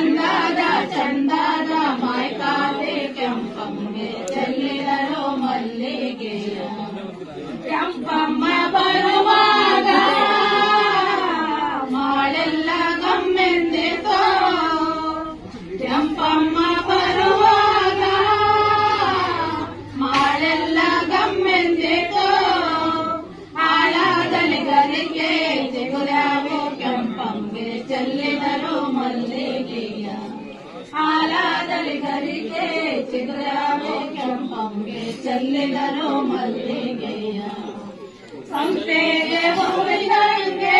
ಅಂದಾದ ಚಂದಾದ ಮಾಯ್ಕಾದೆ ಕೆಂಪಮ್ಮಗೆ ಚೆಲ್ಲಿದರು ಮಲ್ಲಿಗೆಯ ಕೆಂಪಮ್ಮ ಬರುವಾಗ ಮಾಳೆಲ್ಲ ಗಮ್ಮೆಂದಿತೋ ಕೆಂಪಮ್ಮ ಬರುವಾಗ ಮಾಳೆಲ್ಲ ಗಮ್ಮೆಂದಿತೋ ಹಾಳಾದಲ್ಲಿ ಗರಿಗೆ ಚಿಗುರ್ಯಾವು ಕೆಂಪಮ್ಮಗೆ ಚೆಲ್ಲಿದರು ಮಲ್ಲಿಗೆಯ ಹಾಲಾದಲ್ಲಿ ಗರಿಗೆ ಚಿಗುರ್ಯಾವು ಕೆಂಪಮ್ಮಗೆ ಚೆಲ್ಲಿದರು ಮಲ್ಲಿಗೆಯ ಸಂತೆಗೆ ಹೋಗಿದಂಗೆ